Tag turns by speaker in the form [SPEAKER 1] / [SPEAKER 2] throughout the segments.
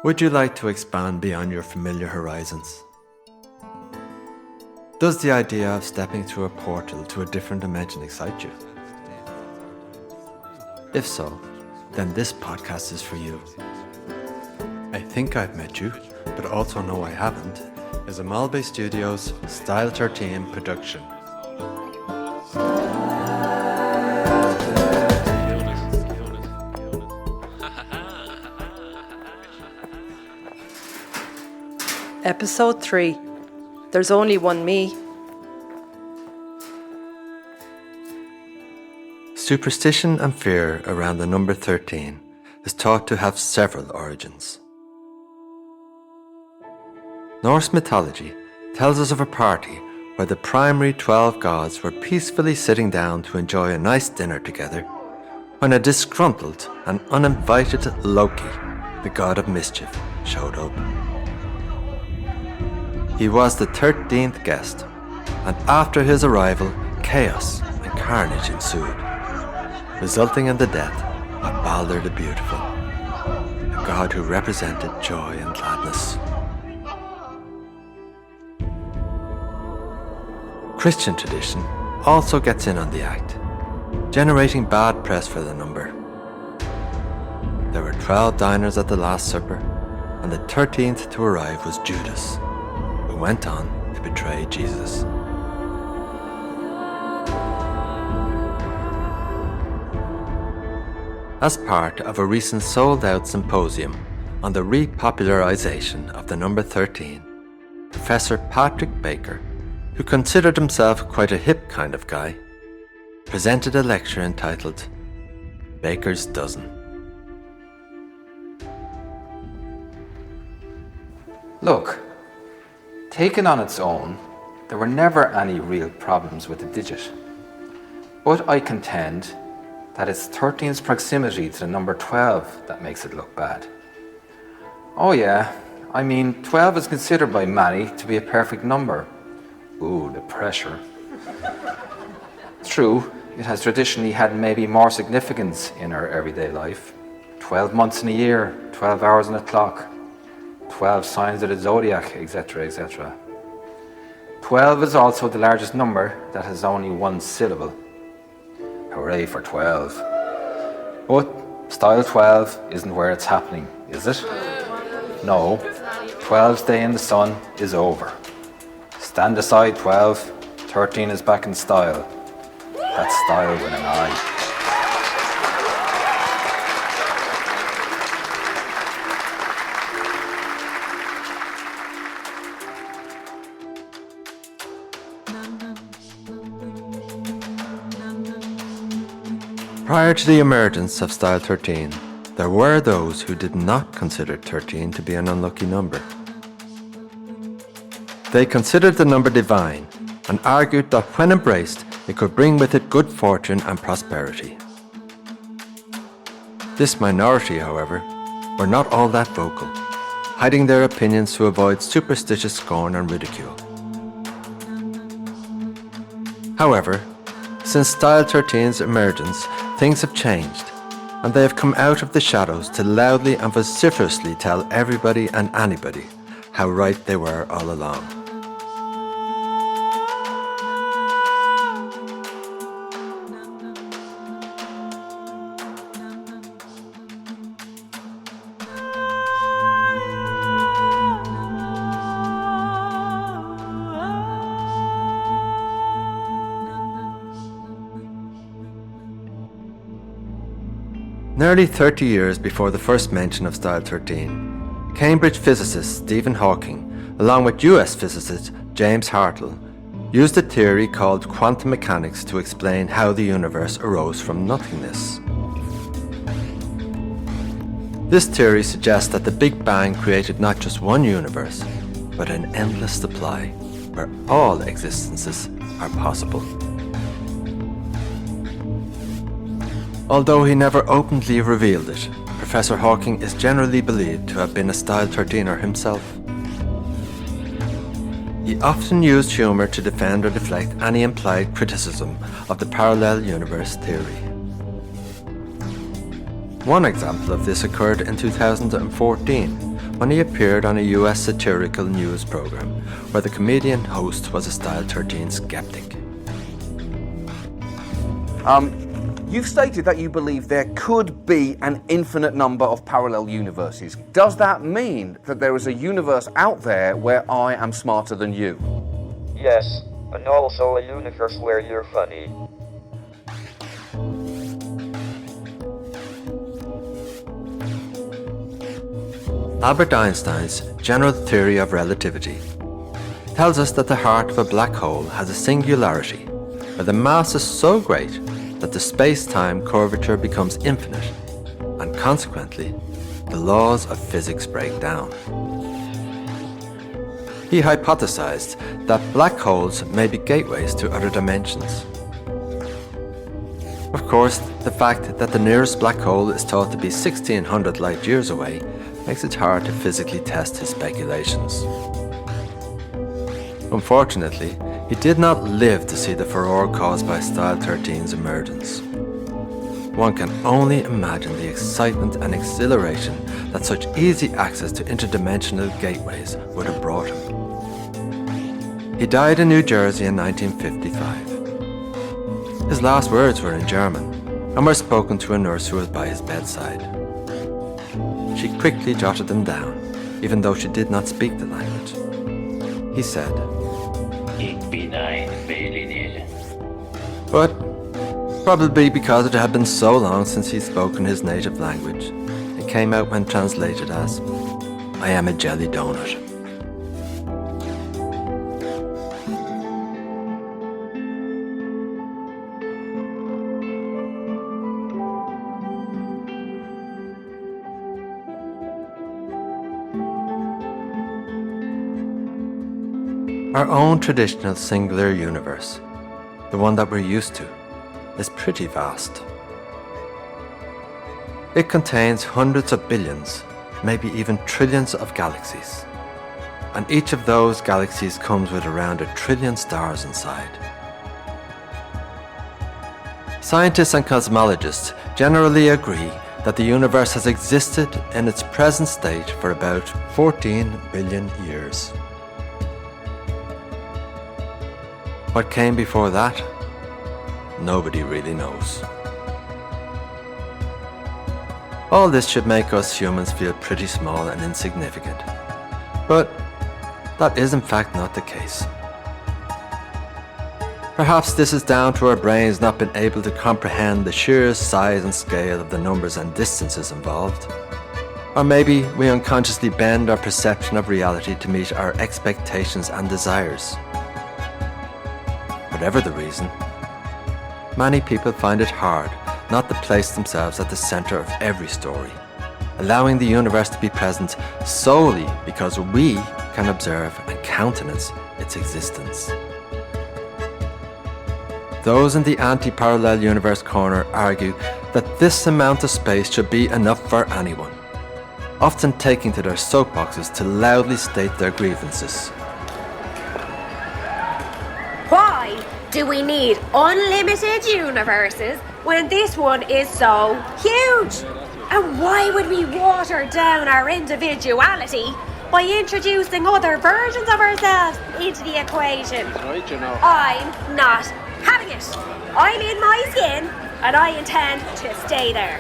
[SPEAKER 1] Would you like to expand beyond your familiar horizons? Does the idea of stepping through a portal to a different dimension excite you? If so, then this podcast is for you. I Think I've Met You, but also know I haven't, is a Malbay Studios Style 13 production.
[SPEAKER 2] Episode 3. There's only one me.
[SPEAKER 1] Superstition and fear around the number 13 is thought to have several origins. Norse mythology tells us of a party where the primary 12 gods were peacefully sitting down to enjoy a nice dinner together when a disgruntled and uninvited Loki, the god of mischief, showed up. He was the 13th guest, and after his arrival, chaos and carnage ensued, resulting in the death of Balder the Beautiful, a god who represented joy and gladness. Christian tradition also gets in on the act, generating bad press for the number. There were 12 diners at the Last Supper, and the 13th to arrive was Judas, who went on to betray Jesus. As part of a recent sold-out symposium on the repopularization of the number 13, Professor Patrick Baker, who considered himself quite a hip kind of guy, presented a lecture entitled Baker's Dozen.
[SPEAKER 3] Look, taken on its own, there were never any real problems with the digit. But I contend that it's 13's proximity to the number 12 that makes it look bad. Oh yeah, I mean 12 is considered by many to be a perfect number. Ooh, the pressure. True, it has traditionally had maybe more significance in our everyday life. 12 months in a year, 12 hours on a clock, 12 signs of the zodiac, etc., etc. 12 is also the largest number that has only one syllable. Hooray for 12. But style 12 isn't where it's happening, is it? No, 12's day in the sun is over. Stand aside 12, 13 is back in style. That's style with an I.
[SPEAKER 1] Prior to the emergence of Style 13, there were those who did not consider 13 to be an unlucky number. They considered the number divine and argued that when embraced, it could bring with it good fortune and prosperity. This minority, however, were not all that vocal, hiding their opinions to avoid superstitious scorn and ridicule. However, since Style 13's emergence, things have changed, and they have come out of the shadows to loudly and vociferously tell everybody and anybody how right they were all along. Nearly 30 years before the first mention of Style 13, Cambridge physicist Stephen Hawking, along with US physicist James Hartle, used a theory called quantum mechanics to explain how the universe arose from nothingness. This theory suggests that the Big Bang created not just one universe, but an endless supply, where all existences are possible. Although he never openly revealed it, Professor Hawking is generally believed to have been a Style 13er himself. He often used humour to defend or deflect any implied criticism of the parallel universe theory. One example of this occurred in 2014, when he appeared on a US satirical news program where the comedian host was a Style 13 skeptic.
[SPEAKER 4] You've stated that you believe there could be an infinite number of parallel universes. Does that mean that there is a universe out there where I am smarter than you?
[SPEAKER 5] Yes, and also a universe where you're funny.
[SPEAKER 1] Albert Einstein's general theory of relativity tells us that the heart of a black hole has a singularity where the mass is so great that the space-time curvature becomes infinite, and consequently, the laws of physics break down. He hypothesized that black holes may be gateways to other dimensions. Of course, the fact that the nearest black hole is thought to be 1600 light years away makes it hard to physically test his speculations. Unfortunately, he did not live to see the furore caused by Style 13's emergence. One can only imagine the excitement and exhilaration that such easy access to interdimensional gateways would have brought him. He died in New Jersey in 1955. His last words were in German and were spoken to a nurse who was by his bedside. She quickly jotted them down, even though she did not speak the language. He said,
[SPEAKER 6] Ik bin ein Berliner.
[SPEAKER 1] but probably because it had been so long since he'd spoken his native language, it came out when translated as, I am a jelly donut. Our own traditional singular universe, the one that we're used to, is pretty vast. It contains hundreds of billions, maybe even trillions of galaxies. And each of those galaxies comes with around 1 trillion stars inside. Scientists and cosmologists generally agree that the universe has existed in its present state for about 14 billion years. What came before that? Nobody really knows. All this should make us humans feel pretty small and insignificant. But that is in fact not the case. Perhaps this is down to our brains not being able to comprehend the sheer size and scale of the numbers and distances involved. Or maybe we unconsciously bend our perception of reality to meet our expectations and desires. Whatever the reason, many people find it hard not to place themselves at the center of every story, allowing the universe to be present solely because we can observe and countenance its existence. Those in the anti-parallel universe corner argue that this amount of space should be enough for anyone, often taking to their soapboxes to loudly state their grievances.
[SPEAKER 7] Why do we need unlimited universes when this one is so huge? And why would we water down our individuality by introducing other versions of ourselves into the equation? I'm not having it. I'm in my skin and I intend to stay there.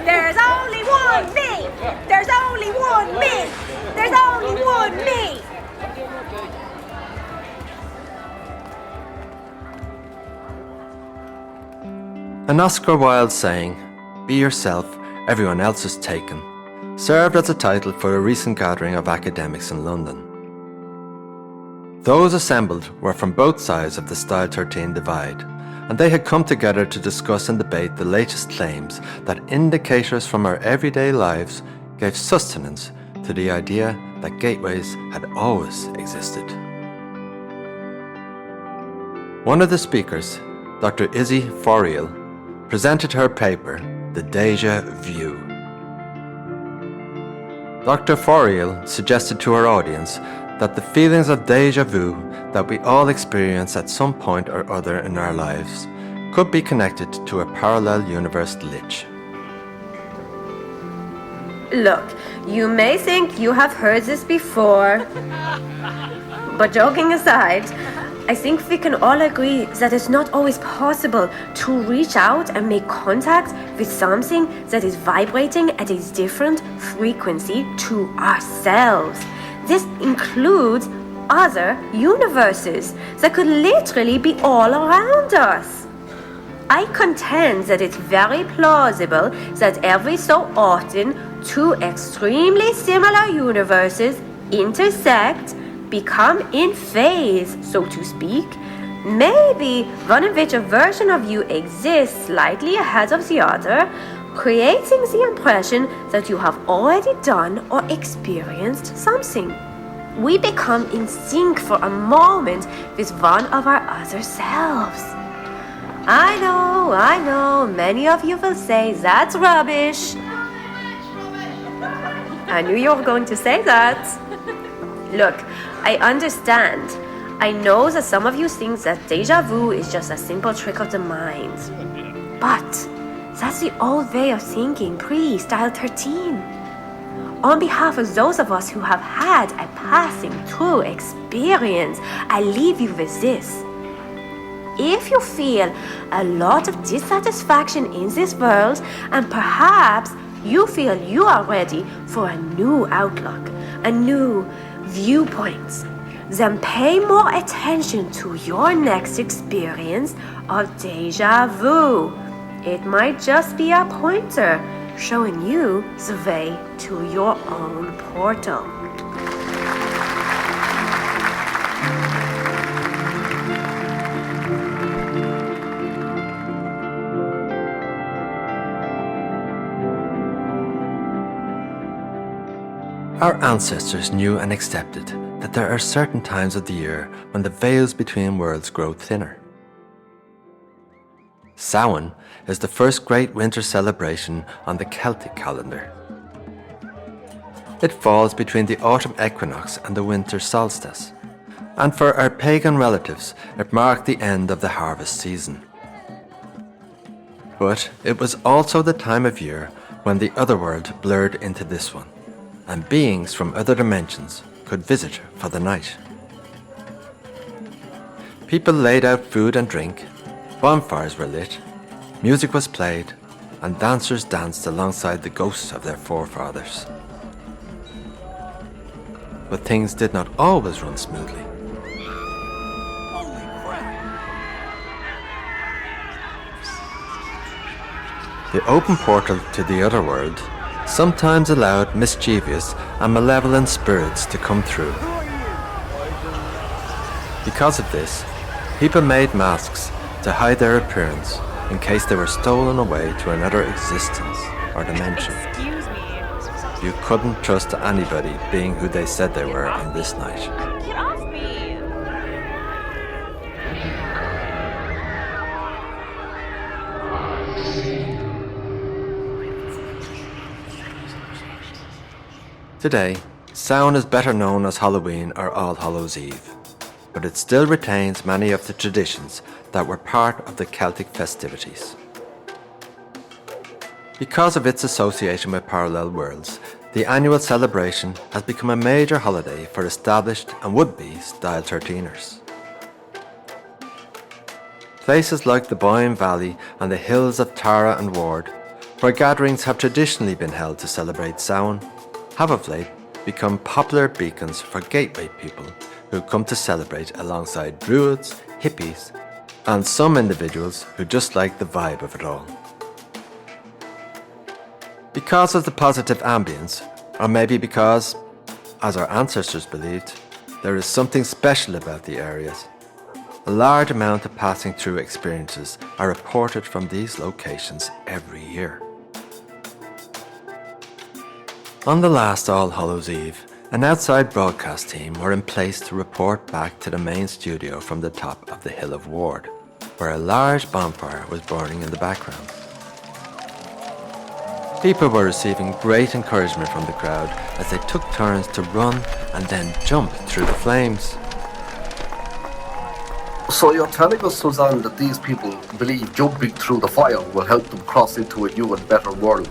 [SPEAKER 7] There's only one me. There's only one me. There's only one me.
[SPEAKER 1] An Oscar Wilde saying, "Be yourself, everyone else is taken," served as a title for a recent gathering of academics in London. Those assembled were from both sides of the Style 13 divide, and they had come together to discuss and debate the latest claims that indicators from our everyday lives gave sustenance to the idea that gateways had always existed. One of the speakers, Dr. Izzy Foriel, presented her paper, The Deja Vu. Dr. Foriel suggested to her audience that the feelings of deja vu that we all experience at some point or other in our lives could be connected to a parallel universe glitch.
[SPEAKER 7] Look, you may think you have heard this before, but joking aside, I think we can all agree that it's not always possible to reach out and make contact with something that is vibrating at a different frequency to ourselves. This includes other universes that could literally be all around us. I contend that it's very plausible that every so often two extremely similar universes intersect, become in phase, so to speak, maybe one in which a version of you exists slightly ahead of the other, creating the impression that you have already done or experienced something. We become in sync for a moment with one of our other selves. I know, many of you will say that's rubbish. I knew you were going to say that. Look, I understand. I know that some of you think that deja vu is just a simple trick of the mind. But that's the old way of thinking pre-Style 13. On behalf of those of us who have had a passing through experience, I leave you with this. If you feel a lot of dissatisfaction in this world, and perhaps you feel you are ready for a new outlook, a new viewpoint, then pay more attention to your next experience of deja vu. It might just be a pointer showing you the way to your own portal.
[SPEAKER 1] Our ancestors knew and accepted that there are certain times of the year when the veils between worlds grow thinner. Samhain is the first great winter celebration on the Celtic calendar. It falls between the autumn equinox and the winter solstice, and for our pagan relatives it marked the end of the harvest season. But it was also the time of year when the other world blurred into this one, and beings from other dimensions could visit for the night. People laid out food and drink, bonfires were lit, music was played, and dancers danced alongside the ghosts of their forefathers. But things did not always run smoothly. The open portal to the other world sometimes allowed mischievous and malevolent spirits to come through. Because of this, people made masks to hide their appearance in case they were stolen away to another existence or dimension.
[SPEAKER 8] Excuse me.
[SPEAKER 1] You couldn't trust anybody being who they said they were on this night.
[SPEAKER 8] Get off me!
[SPEAKER 1] Today, Samhain is better known as Halloween or All Hallows Eve, but it still retains many of the traditions that were part of the Celtic festivities. Because of its association with parallel worlds, the annual celebration has become a major holiday for established and would-be Style 13ers. Places like the Boyne Valley and the hills of Tara and Ward, where gatherings have traditionally been held to celebrate Samhain, have of late become popular beacons for gateway people who come to celebrate alongside druids, hippies, and some individuals who just like the vibe of it all. Because of the positive ambience, or maybe because, as our ancestors believed, there is something special about the areas, a large amount of passing through experiences are reported from these locations every year. On the last All Hallows Eve, an outside broadcast team were in place to report back to the main studio from the top of the Hill of Ward, where a large bonfire was burning in the background. People were receiving great encouragement from the crowd as they took turns to run and then jump through the flames.
[SPEAKER 9] So you're telling us, Suzanne, that these people believe jumping through the fire will help them cross into a new and better world?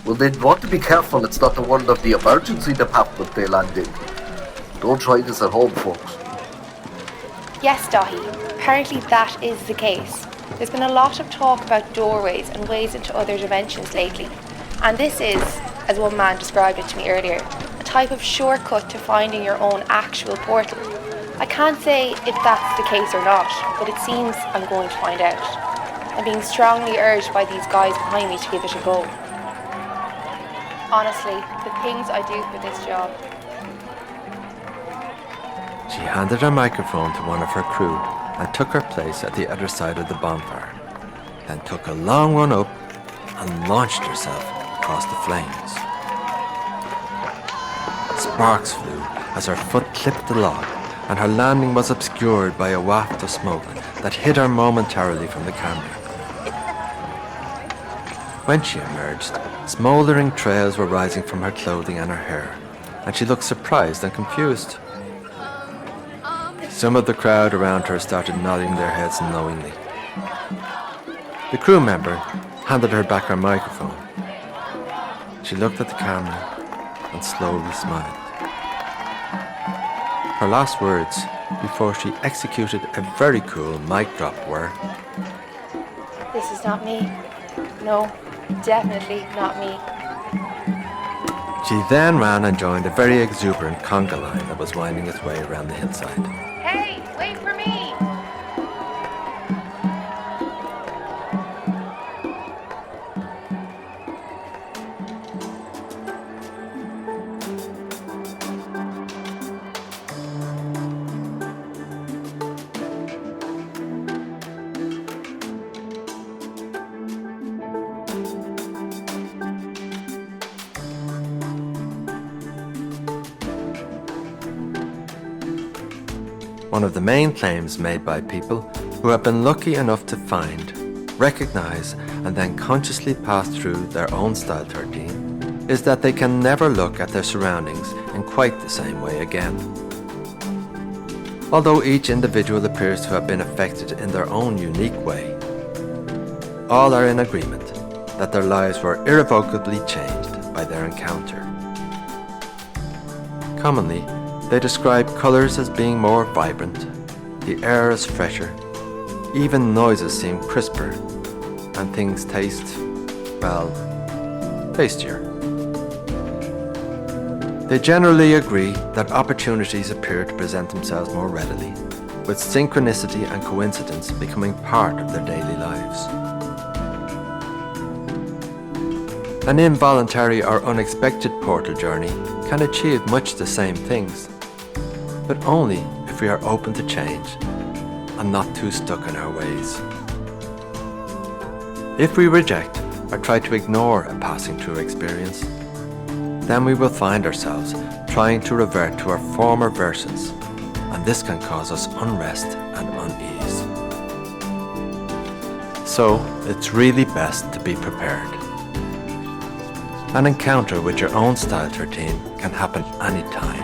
[SPEAKER 9] Well, they'd want to be careful it's not the world of the emergency department they land in. Don't try this at home, folks.
[SPEAKER 10] Yes, Dahi, apparently that is the case. There's been a lot of talk about doorways and ways into other dimensions lately. And this is, as one man described it to me earlier, a type of shortcut to finding your own actual portal. I can't say if that's the case or not, but it seems I'm going to find out. I'm being strongly urged by these guys behind me to give it a go. Honestly, the things I do for this job.
[SPEAKER 1] She handed her microphone to one of her crew and took her place at the other side of the bonfire, then took a long run up and launched herself across the flames. Sparks flew as her foot clipped the log, and her landing was obscured by a waft of smoke that hid her momentarily from the camera. When she emerged, smouldering trails were rising from her clothing and her hair, and she looked surprised and confused. Some of the crowd around her started nodding their heads knowingly. The crew member handed her back her microphone. She looked at the camera and slowly smiled. Her last words before she executed a very cool mic drop were,
[SPEAKER 10] This is not me. No, definitely not me.
[SPEAKER 1] She then ran and joined a very exuberant conga line that was winding its way around the hillside.
[SPEAKER 10] Hey, wait for me!
[SPEAKER 1] One of the main claims made by people who have been lucky enough to find, recognize, and then consciously pass through their own style 13 is that they can never look at their surroundings in quite the same way again. Although each individual appears to have been affected in their own unique way, all are in agreement that their lives were irrevocably changed by their encounter. Commonly, they describe colours as being more vibrant, the air as fresher, even noises seem crisper, and things taste, well, tastier. They generally agree that opportunities appear to present themselves more readily, with synchronicity and coincidence becoming part of their daily lives. An involuntary or unexpected portal journey can achieve much the same things, but only if we are open to change and not too stuck in our ways. If we reject or try to ignore a passing through experience, then we will find ourselves trying to revert to our former versions, and this can cause us unrest and unease. So it's really best to be prepared. An encounter with your own style 13 can happen anytime,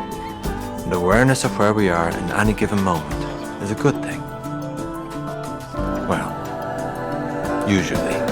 [SPEAKER 1] and awareness of where we are in any given moment is a good thing. Well, usually.